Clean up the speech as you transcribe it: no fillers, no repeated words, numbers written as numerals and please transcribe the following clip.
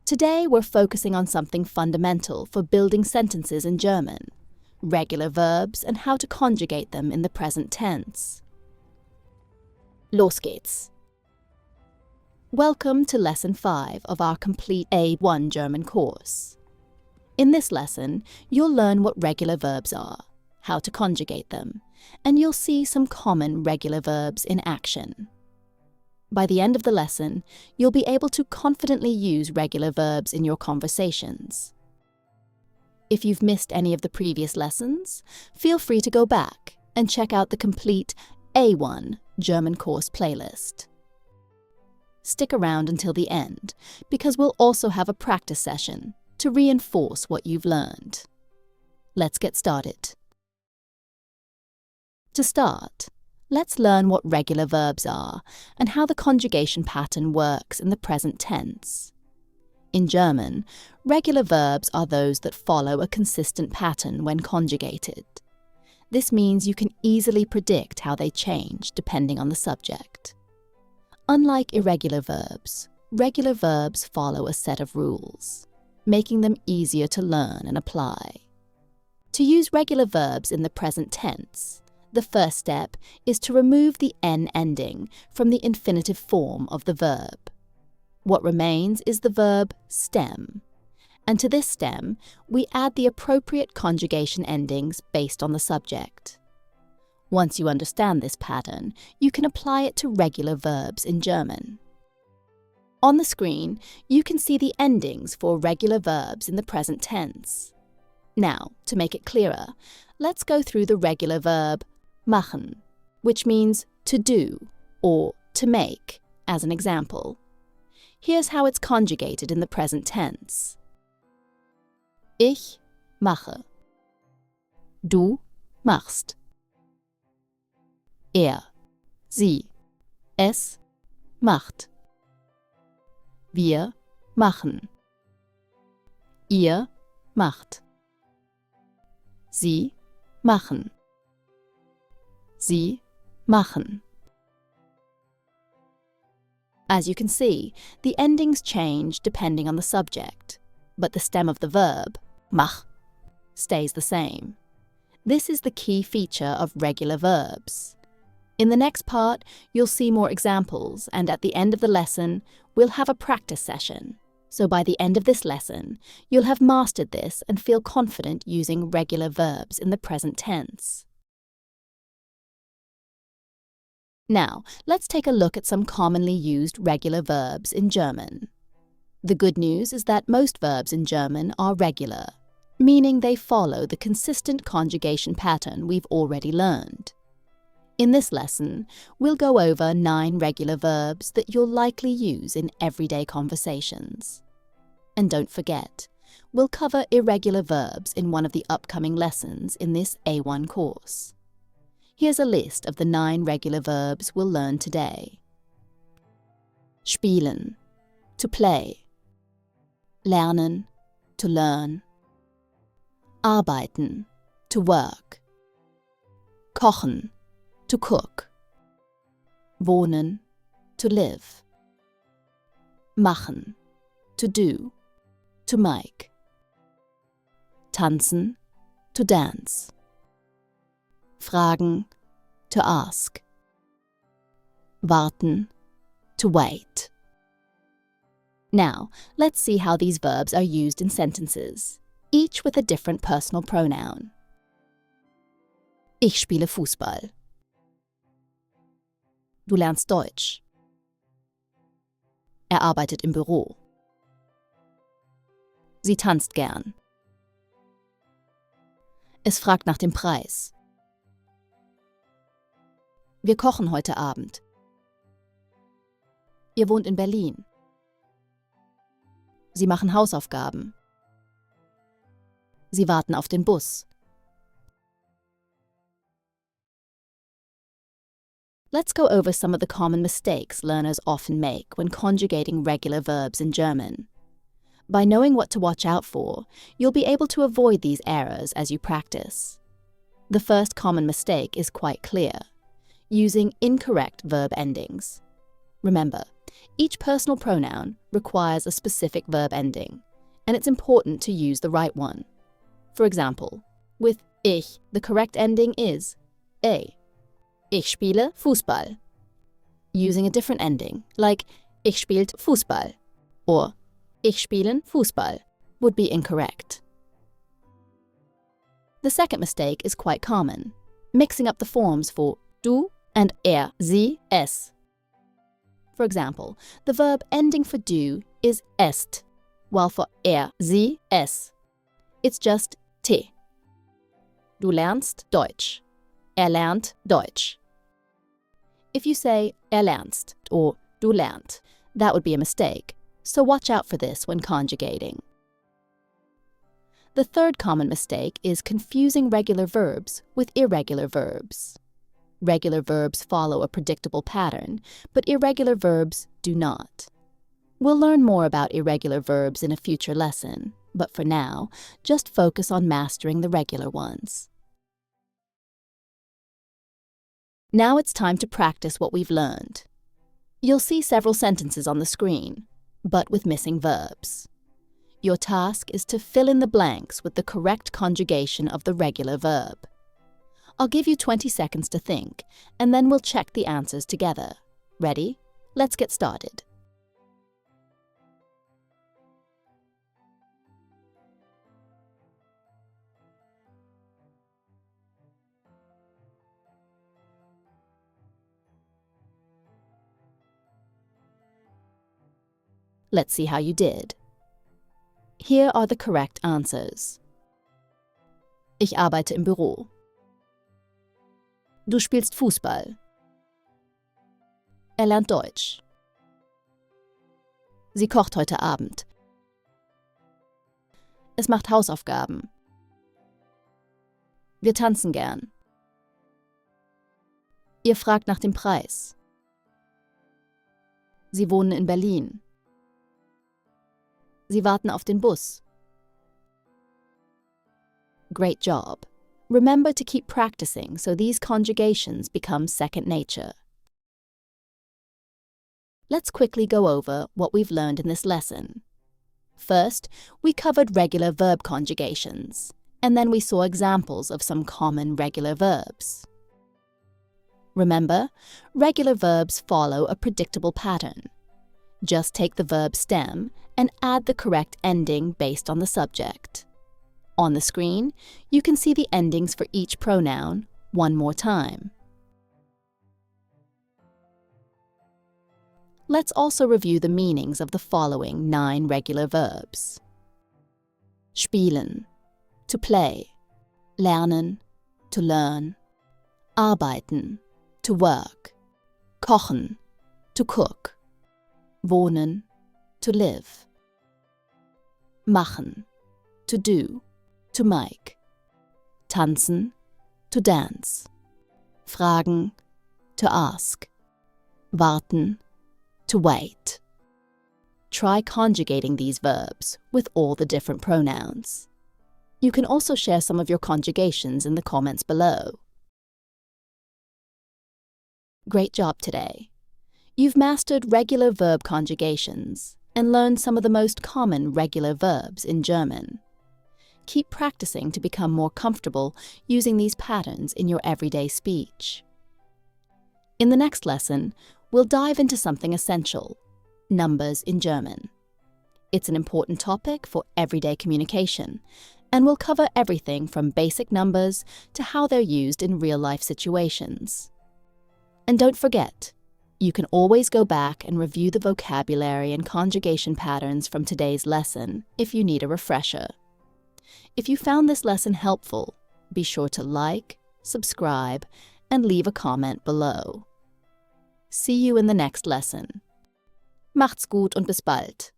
Today we're focusing on something fundamental for building sentences in German: regular verbs and how to conjugate them in the present tense. Los geht's! Welcome to Lesson 5 of our complete A1 German course. In this lesson, you'll learn what regular verbs are, how to conjugate them, and you'll see some common regular verbs in action. By the end of the lesson, you'll be able to confidently use regular verbs in your conversations. If you've missed any of the previous lessons, feel free to go back and check out the complete A1 German course playlist. Stick around until the end, because we'll also have a practice session to reinforce what you've learned. Let's get started. To start, let's learn what regular verbs are and how the conjugation pattern works in the present tense. In German, regular verbs are those that follow a consistent pattern when conjugated. This means you can easily predict how they change depending on the subject. Unlike irregular verbs, regular verbs follow a set of rules, making them easier to learn and apply. To use regular verbs in the present tense, the first step is to remove the n ending from the infinitive form of the verb. What remains is the verb stem, and to this stem, we add the appropriate conjugation endings based on the subject. Once you understand this pattern, you can apply it to regular verbs in German. On the screen, you can see the endings for regular verbs in the present tense. Now, to make it clearer, let's go through the regular verb machen, which means to do or to make, as an example. Here's how it's conjugated in the present tense. Ich mache. Du machst. Er, sie, es macht. Wir machen. Ihr macht. Sie machen. Sie machen. As you can see, the endings change depending on the subject, but the stem of the verb, mach, stays the same. This is the key feature of regular verbs. In the next part, you'll see more examples, and at the end of the lesson, we'll have a practice session. So by the end of this lesson, you'll have mastered this and feel confident using regular verbs in the present tense. Now, let's take a look at some commonly used regular verbs in German. The good news is that most verbs in German are regular, meaning they follow the consistent conjugation pattern we've already learned. In this lesson, we'll go over 9 regular verbs that you'll likely use in everyday conversations. And don't forget, we'll cover irregular verbs in one of the upcoming lessons in this A1 course. Here's a list of the 9 regular verbs we'll learn today. Spielen, to play. Lernen, to learn. Arbeiten, to work. Kochen, to cook. Wohnen, to live. Machen, to do, to make. Tanzen, to dance. Fragen, to ask. Warten, to wait. Now, let's see how these verbs are used in sentences, each with a different personal pronoun. Ich spiele Fußball. Du lernst Deutsch. Er arbeitet im Büro. Sie tanzt gern. Es fragt nach dem Preis. Wir kochen heute Abend. Ihr wohnt in Berlin. Sie machen Hausaufgaben. Sie warten auf den Bus. Let's go over some of the common mistakes learners often make when conjugating regular verbs in German. By knowing what to watch out for, you'll be able to avoid these errors as you practice. The first common mistake is quite clear: using incorrect verb endings. Remember, Each personal pronoun requires a specific verb ending, and it's important to use the right one. For example, with ich, the correct ending is a. Ich spiele Fußball. Using a different ending, like ich spielt Fußball or ich spielen Fußball, would be incorrect. The second mistake is quite common, mixing up the forms for du and sie, es. For example, the verb ending for du is est, while for sie, es, it's just te. Du lernst Deutsch. Lernt Deutsch. If you say lernst or du lernt, that would be a mistake, so watch out for this when conjugating. The third common mistake is confusing regular verbs with irregular verbs. Regular verbs follow a predictable pattern, but irregular verbs do not. We'll learn more about irregular verbs in a future lesson, but for now, just focus on mastering the regular ones. Now it's time to practice what we've learned. You'll see several sentences on the screen, but with missing verbs. Your task is to fill in the blanks with the correct conjugation of the regular verb. I'll give you 20 seconds to think, and then we'll check the answers together. Ready? Let's get started. Let's see how you did. Here are the correct answers. Ich arbeite im Büro. Du spielst Fußball. Lernt Deutsch. Sie kocht heute Abend. Es macht Hausaufgaben. Wir tanzen gern. Ihr fragt nach dem Preis. Sie wohnen in Berlin. Sie warten auf den Bus. Great job. Remember to keep practicing so these conjugations become second nature. Let's quickly go over what we've learned in this lesson. First, we covered regular verb conjugations, and then we saw examples of some common regular verbs. Remember, regular verbs follow a predictable pattern. Just take the verb stem and add the correct ending based on the subject. On the screen, you can see the endings for each pronoun one more time. Let's also review the meanings of the following 9 regular verbs. Spielen, to play. Lernen, to learn. Arbeiten, to work. Kochen, to cook. Wohnen, to live. Machen, to do, to make. Tanzen, to dance. Fragen, to ask. Warten, to wait. Try conjugating these verbs with all the different pronouns. You can also share some of your conjugations in the comments below. Great job today! You've mastered regular verb conjugations and learned some of the most common regular verbs in German. Keep practicing to become more comfortable using these patterns in your everyday speech. In the next lesson, we'll dive into something essential: numbers in German. It's an important topic for everyday communication, and we'll cover everything from basic numbers to how they're used in real-life situations. And don't forget, you can always go back and review the vocabulary and conjugation patterns from today's lesson if you need a refresher. If you found this lesson helpful, be sure to like, subscribe, and leave a comment below. See you in the next lesson. Macht's gut und bis bald!